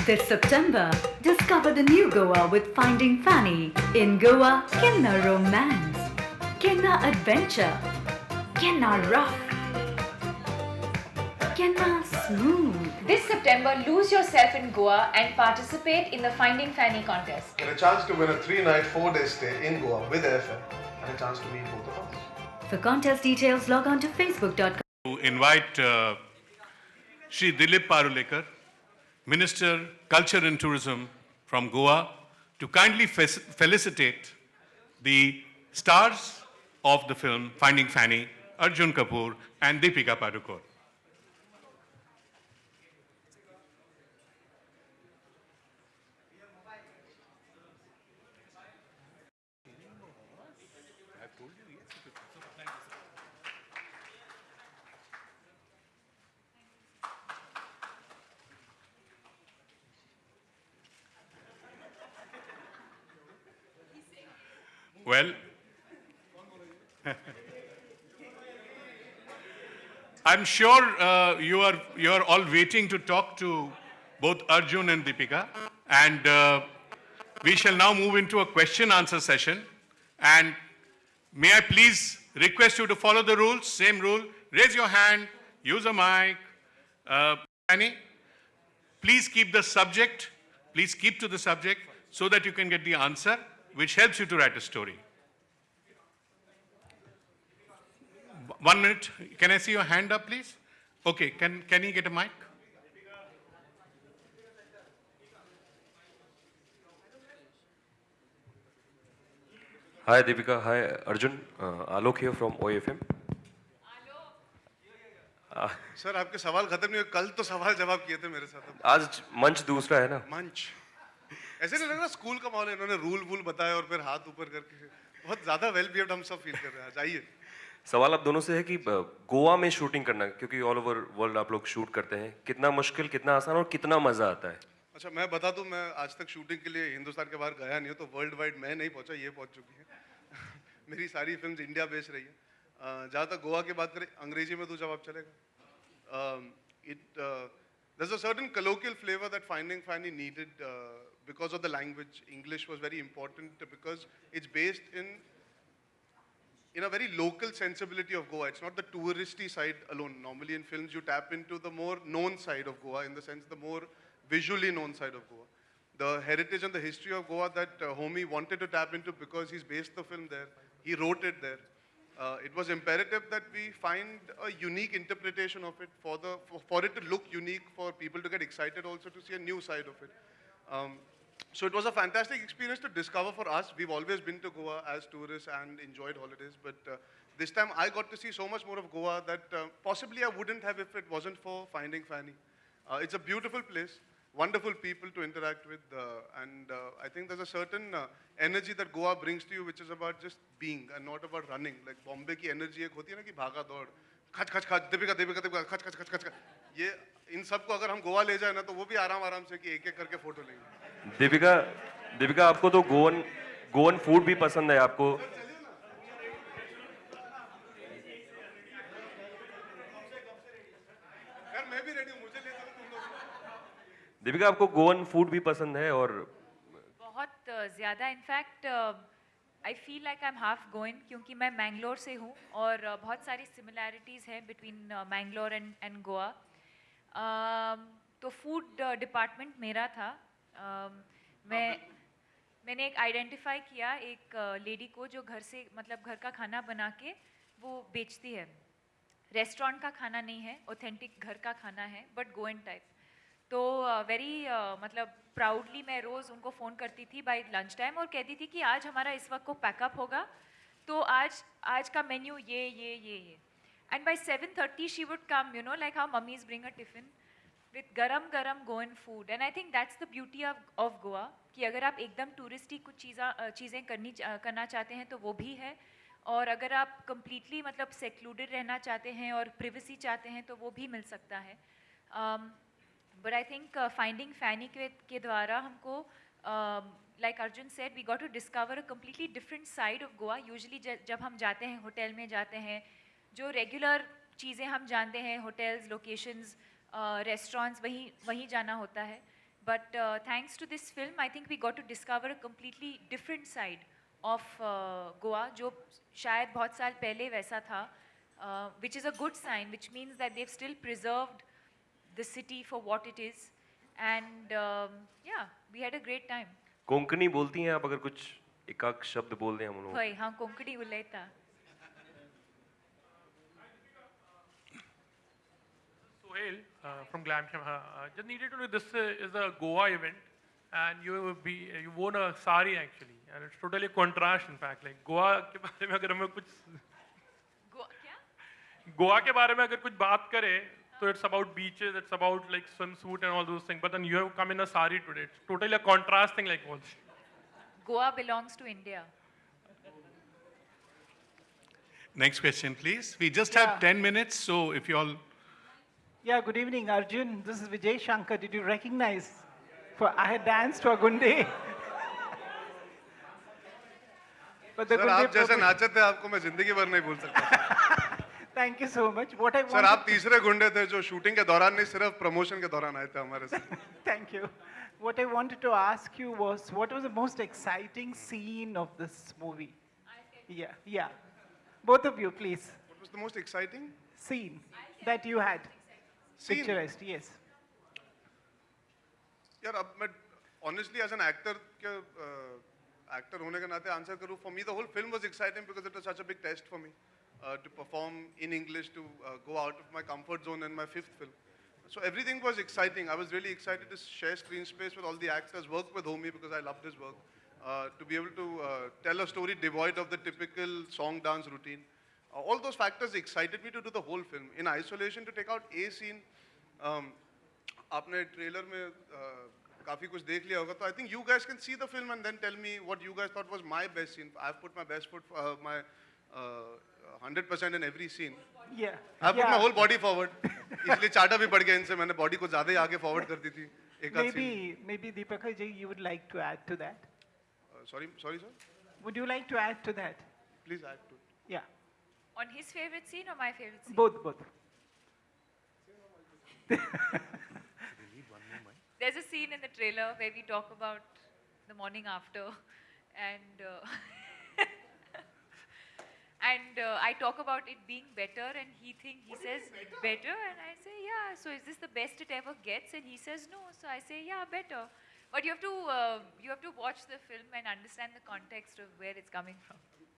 This September, discover the new Goa with Finding Fanny. In Goa, Kinna romance, Kinna adventure, Kinna rough, Kinna smooth. This September, lose yourself in Goa and participate in the Finding Fanny contest. Get a chance to win a 3-night, 4-day stay in Goa with airfare and a chance to meet both of us. For contest details, log on to facebook.com. To invite Shri Dilip Parulekar, Minister, Culture and Tourism from Goa, to kindly felicitate the stars of the film Finding Fanny, Arjun Kapoor and Deepika Padukone. Well, I'm sure you are all waiting to talk to both Arjun and Deepika, and we shall now move into a question-answer session. And may I please request you to follow the rules? Same rule: raise your hand, use a mic. Annie, please keep the subject. Please keep to the subject so that you can get the answer, which helps you to write a story. 1 minute. Can I see your hand up, please? Okay. Can you get a mic? Hi Deepika, hi Arjun. Alok here from OFM. Sir आपके सवाल खत्म नहीं हुए, कल तो सवाल जवाब किए थे मेरे साथ। आज मंच दूसरा है ना? मंच ऐसे नहीं लग रहा स्कूल का माहौल है, इन्होंने रूल बताया और फिर हाथ ऊपर करके बहुत ज्यादा वेल बिहेव्ड हम सब फील कर रहे हैं। आज आइए। सवाल आप दोनों से है कि गोवा में शूटिंग करना, क्योंकि ऑल ओवर वर्ल्ड आप लोग शूट करते हैं, कितना मुश्किल, कितना आसान और कितना मजा आता है? अच्छा मैं बता दूं, मैं आज तक शूटिंग के लिए हिंदुस्तान के बाहर गया नहीं हूँ, तो वर्ल्ड वाइड मैं नहीं पहुंचा, ये पहुंच चुकी है। मेरी सारी फिल्म्स इंडिया बेस्ड रही है। जहाँ तक गोवा की बात करें, अंग्रेजी में तो जवाब चलेगा। There's a certain colloquial flavor that Finding Fanny needed because of the language. English was very important because it's based in a very local sensibility of Goa. It's not the touristy side alone. Normally in films you tap into the more known side of Goa, in the sense the more visually known side of Goa. The heritage and the history of Goa that homie wanted to tap into because he's based the film there. He wrote it there. It was imperative that we find a unique interpretation of it for it to look unique, for people to get excited also to see a new side of it. So it was a fantastic experience to discover for us. We've always been to Goa as tourists and enjoyed holidays, but this time I got to see so much more of Goa that possibly I wouldn't have if it wasn't for Finding Fanny. It's a beautiful place, wonderful people to interact with, and I think there's a certain energy that Goa brings to you, which is about just being and not about running. Like Bombay की energy एक होती है ना कि भागा दौड़, खच खच खच, दीपिका दीपिका दीपिका, खच खच खच खच, ये इन सबको अगर हम गोवा ले जाए ना, तो वो भी आराम आराम से कि एक एक करके फोटो लेंगे। दीपिका आपको तो गोवन फूड भी पसंद है आपको? यार मैं भी रेडी हूँ, मुझे ले चलो तुम लोग। दीपिका आपको गोवन फूड भी पसंद है? और बहुत ज़्यादा, in fact I feel like I am half going, क्योंकि मैं मैंगलोर से हूँ और बहुत सारी सिमिलैरिटीज़ हैं बिटवीन मैंगलोर एंड गोवा। तो फूड डिपार्टमेंट मेरा था। मैंने एक आइडेंटिफाई किया एक लेडी को जो घर से, मतलब घर का खाना बना के वो बेचती है। रेस्टोरेंट का खाना नहीं है, ऑथेंटिक घर का खाना है, बट गोवन टाइप। तो वेरी मतलब प्राउडली मैं रोज़ उनको फ़ोन करती थी बाय लंच टाइम और कहती थी कि आज हमारा इस वक्त को पैकअप होगा, तो आज का मेन्यू ये and by 7:30 she would come, you know, like how mummies bring a tiffin with गरम Goan food. And I think that's the beauty of Goa, कि अगर आप एकदम टूरिस्टी कुछ चीज़ें करना चाहते हैं तो वो भी है, और अगर आप कम्प्लीटली मतलब सेक्लूडेड रहना चाहते हैं और प्रिवेसी चाहते हैं तो वो भी मिल सकता है। But I think finding Fanny के द्वारा हमको, like Arjun said, we got to discover a completely different side of Goa. Usually जब हम जाते हैं, होटल में जाते हैं, जो रेगुलर चीज़ें हम जानते हैं, होटल्स, लोकेशंस, रेस्टोरेंट्स, वहीं जाना होता है। But thanks to this film, I think we got to discover a completely different side of Goa, जो शायद बहुत साल पहले वैसा था, which is a good sign, which means that they've still preserved the city for what it is. And yeah, we had a great time. Konkani बोलती हैं आप? अगर कुछ एक आध शब्द बोल दें हम लोग। होय, हाँ कोंकणी उलयता. Sohail from Glamsham. Just needed to know, this is a Goa event, and you wore a sari actually, and it's totally a contrast. In fact, like Goa के बारे में अगर हमें कुछ क्या? Goa के बारे में अगर कुछ बात करें, so it's about beaches, it's about like swimsuit and all those things. But then you have come in a sari today. It's totally a contrast thing, like what? Goa belongs to India. Next question, please. We just have 10 minutes, so if you all... Yeah, good evening, Arjun. This is Vijay Shankar. Did you recognize? I had danced to a Gunde. But the sir आप जैसे नाचे थे आपको मैं जिंदगी भर नहीं भूल सकता. Thank you so much. What I sir want. आप तीसरे गुंडे थे जो शूटिंग के दौरान नहीं सिर्फ प्रमोशन के दौरान आए थे हमारे साथ. Thank you. What I wanted to ask you was, what was the most exciting scene of this movie? Yeah. Both of you, please. What was the most exciting Scene that you had scene? picturized, yes. यार अब मैं honestly as an actor के actor होने के नाते answer करूँ, for me the whole film was exciting because it was such a big test for me to perform in English, to go out of my comfort zone in my fifth film. So everything was exciting. I was really excited to share screen space with all the actors, work with Homi because I loved his work, to be able to tell a story devoid of the typical song dance routine. All those factors excited me to do the whole film. In isolation, to take out a scene, आपने trailer में काफ़ी कुछ देख लिया होगा, तो I think you guys can see the film and then tell me what you guys thought was my best scene. I've put my best foot, my 100% in every scene. Yeah. I put my whole body forward. इसलिए चाटा भी पड़ गया इनसे, मैंने body को ज़्यादा ही आगे forward कर दी थी. एक आध scene. Maybe Deepika ji, you would like to add to that? Sorry sir. Would you like to add to that? Please add to it. Yeah. On his favorite scene or my favorite scene? Both. There's a scene in the trailer where we talk about the morning after, and I talk about it being better, and he says better, and I say yeah. So is this the best it ever gets? And he says no. So I say yeah, better. But you have to watch the film and understand the context of where it's coming from.